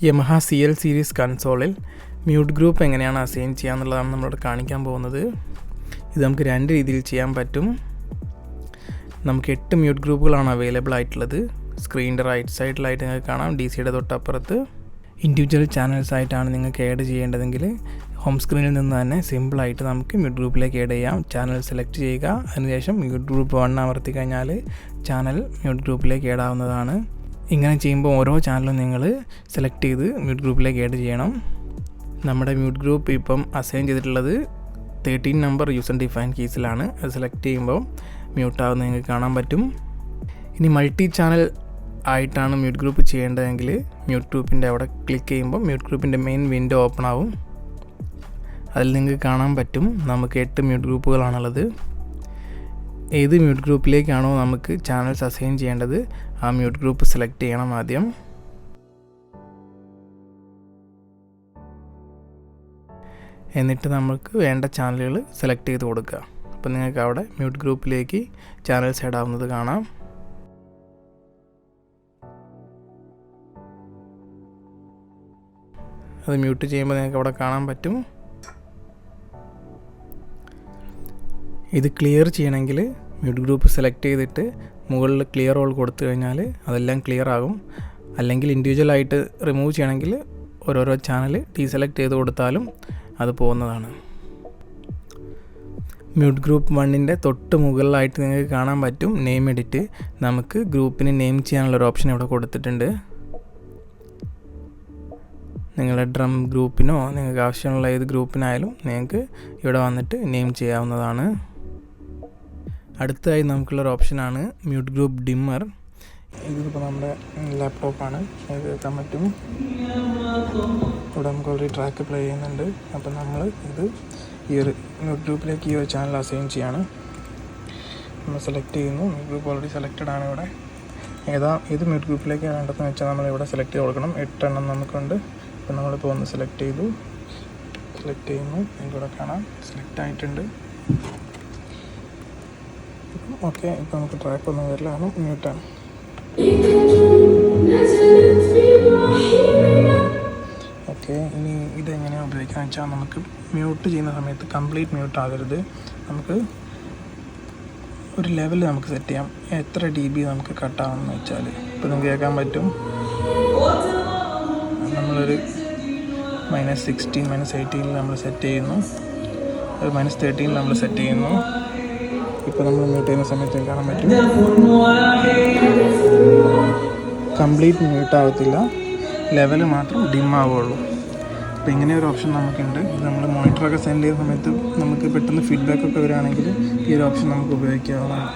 Yamaha CL series കൺസോളിൽ mute group എങ്ങനെയാണ് assign ചെയ്യുക എന്നുള്ളതാണ് നമ്മളോട് കാണിക്കാൻ പോകുന്നത്. ഇത് നമുക്ക് രണ്ട് രീതിയിൽ ചെയ്യാൻ പറ്റും. നമുക്ക് 8 മ്യൂട്ട് ഗ്രൂപ്പുകളാണ് അവൈലബിൾ ആയിട്ടുള്ളത്. സ്ക്രീനിൻ്റെ റൈറ്റ് സൈഡിലായിട്ട് നിങ്ങൾക്ക് കാണാം. DCയുടെ തൊട്ടപ്പുറത്ത് ഇൻഡിവിജ്വൽ ചാനൽസ് ആയിട്ടാണ് നിങ്ങൾക്ക് ആഡ് ചെയ്യേണ്ടതെങ്കിൽ ഹോം സ്ക്രീനിൽ നിന്ന് തന്നെ സിമ്പിളായിട്ട് നമുക്ക് മ്യൂട്ട് ഗ്രൂപ്പിലേക്ക് ആഡ് ചെയ്യാം. ചാനൽ സെലക്ട് ചെയ്യുക, അതിനുശേഷം മ്യൂട്ട് ഗ്രൂപ്പ് 1 അമർത്തി കഴിഞ്ഞാൽ ചാനൽ മ്യൂട്ട് ഗ്രൂപ്പിലേക്ക് ആഡ് ആവുന്നതാണ്. ഇങ്ങനെ ചെയ്യുമ്പോൾ ഓരോ ചാനലും നിങ്ങൾ സെലക്ട് ചെയ്ത് മ്യൂട്ട് ഗ്രൂപ്പിലേക്ക് ആഡ് ചെയ്യണം. നമ്മുടെ മ്യൂട്ട് ഗ്രൂപ്പ് ഇപ്പം അസൈൻ ചെയ്തിട്ടുള്ളത് 13 നമ്പർ യൂസർ ഡിഫൈൻ കീസിലാണ്. അത് സെലക്ട് ചെയ്യുമ്പോൾ മ്യൂട്ട് ആവുന്നത് നിങ്ങൾക്ക് കാണാൻ പറ്റും. ഇനി മൾട്ടി ചാനൽ ആയിട്ടാണ് മ്യൂട്ട് ഗ്രൂപ്പ് ചെയ്യേണ്ടതെങ്കിൽ മ്യൂട്ട് ഗ്രൂപ്പിൻ്റെ അവിടെ ക്ലിക്ക് ചെയ്യുമ്പോൾ മ്യൂട്ട് ഗ്രൂപ്പിൻ്റെ മെയിൻ വിൻഡോ ഓപ്പൺ ആവും. അതിൽ നിങ്ങൾക്ക് കാണാൻ പറ്റും നമുക്ക് 8 മ്യൂട്ട് ഗ്രൂപ്പുകളാണുള്ളത്. ഏത് മ്യൂട്ട് ഗ്രൂപ്പിലേക്കാണോ നമുക്ക് ചാനൽസ് അസൈൻ ചെയ്യേണ്ടത് ആ മ്യൂട്ട് ഗ്രൂപ്പ് സെലക്ട് ചെയ്യണം ആദ്യം. എന്നിട്ട് നമുക്ക് വേണ്ട ചാനലുകൾ സെലക്ട് ചെയ്ത് കൊടുക്കുക. അപ്പോൾ നിങ്ങൾക്ക് അവിടെ മ്യൂട്ട് ഗ്രൂപ്പിലേക്ക് ചാനൽസ് ആഡ് ആവുന്നത് കാണാം. അത് മ്യൂട്ട് ചെയ്യുമ്പോൾ നിങ്ങൾക്ക് അവിടെ കാണാൻ പറ്റും. ഇത് ക്ലിയർ ചെയ്യണമെങ്കിൽ മ്യൂട്ട് ഗ്രൂപ്പ് സെലക്ട് ചെയ്തിട്ട് മുകളിൽ ക്ലിയർ ഓൾ കൊടുത്തു കഴിഞ്ഞാൽ അതെല്ലാം ക്ലിയർ ആകും. അല്ലെങ്കിൽ ഇൻഡിവിജ്വലായിട്ട് റിമൂവ് ചെയ്യണമെങ്കിൽ ഓരോരോ ചാനൽ ഡീസെലക്ട് ചെയ്ത് കൊടുത്താലും അത് പോകുന്നതാണ്. മ്യൂട്ട് ഗ്രൂപ്പ് 1ൻ്റെ തൊട്ട് മുകളിലായിട്ട് നിങ്ങൾക്ക് കാണാൻ പറ്റും നെയിം എഡിറ്റ്. നമുക്ക് ഗ്രൂപ്പിന് നെയിം ചെയ്യാനുള്ളൊരു ഓപ്ഷൻ ഇവിടെ കൊടുത്തിട്ടുണ്ട്. നിങ്ങളുടെ ഡ്രം ഗ്രൂപ്പിനോ നിങ്ങൾക്ക് ആവശ്യമുള്ള ഏത് ഗ്രൂപ്പിനായാലും നിങ്ങൾക്ക് ഇവിടെ വന്നിട്ട് നെയിം ചെയ്യാവുന്നതാണ്. അടുത്തതായി നമുക്കുള്ളൊരു ഓപ്ഷനാണ് മ്യൂട്ട് ഗ്രൂപ്പ് ഡിമ്മർ. ഇതിപ്പോൾ നമ്മുടെ ലാപ്ടോപ്പാണ്, ഇത് എത്താൻ പറ്റും. ഇവിടെ നമുക്ക് ഓൾറെഡി ട്രാക്ക് പ്ലേ ചെയ്യുന്നുണ്ട്. അപ്പോൾ നമ്മൾ ഇത് ഈ ഒരു മ്യൂട്ട് ഗ്രൂപ്പിലേക്ക് ഈ ഒരു ചാനൽ അസൈൻ ചെയ്യാണ്. നമ്മൾ സെലക്ട് ചെയ്യുന്നു. മ്യൂട്ട് ഗ്രൂപ്പ് ഓൾറെഡി സെലക്റ്റഡ് ആണ്. ഇവിടെ ഏത് മ്യൂട്ട് ഗ്രൂപ്പിലേക്ക് വേണ്ടതെന്ന് വെച്ചാൽ നമ്മളിവിടെ സെലക്ട് ചെയ്ത് കൊടുക്കണം. 8 എണ്ണം നമുക്കുണ്ട്. അപ്പോൾ നമ്മളിപ്പോൾ ഒന്ന് സെലക്ട് ചെയ്യുന്നു. എനിക്കിവിടെ കാണാം സെലക്ട് ആയിട്ടുണ്ട്. ഓക്കെ, ഇപ്പോൾ നമുക്ക് ട്രാക്ക് ഒന്നും വരില്ല, കാരണം മ്യൂട്ടാണ്. ഓക്കെ, ഇനി ഇതെങ്ങനെയാണ് ഉപയോഗിക്കാന്ന് വെച്ചാൽ നമുക്ക് മ്യൂട്ട് ചെയ്യുന്ന സമയത്ത് കംപ്ലീറ്റ് മ്യൂട്ട് ആകരുത്. നമുക്ക് ഒരു ലെവൽ നമുക്ക് സെറ്റ് ചെയ്യാം. എത്ര dB നമുക്ക് കട്ടാവണമെന്ന് വെച്ചാൽ ഇപ്പോൾ നമുക്ക് കേൾക്കാൻ പറ്റും. നമ്മളൊരു -16 -18 നമ്മൾ സെറ്റ് ചെയ്യുന്നു. ഒരു -13 നമ്മൾ സെറ്റ് ചെയ്യുന്നു. ഇപ്പോൾ നമ്മൾ മ്യൂട്ട് ചെയ്യുന്ന സമയത്ത് കാണാൻ പറ്റും കംപ്ലീറ്റ് മ്യൂട്ട് ആവത്തില്ല, ലെവൽ മാത്രം ഡിം ആവുകയുള്ളൂ. അപ്പോൾ ഇങ്ങനെ ഒരു ഓപ്ഷൻ നമുക്കുണ്ട്. ഇത് നമ്മൾ മോണിറ്ററൊക്കെ സെൻഡ് ചെയ്യുന്ന സമയത്ത് നമുക്ക് പെട്ടെന്ന് ഫീഡ്ബാക്ക് ഒക്കെ വരികയാണെങ്കിൽ ഈ ഒരു ഓപ്ഷൻ നമുക്ക് ഉപയോഗിക്കാവുന്നതാണ്.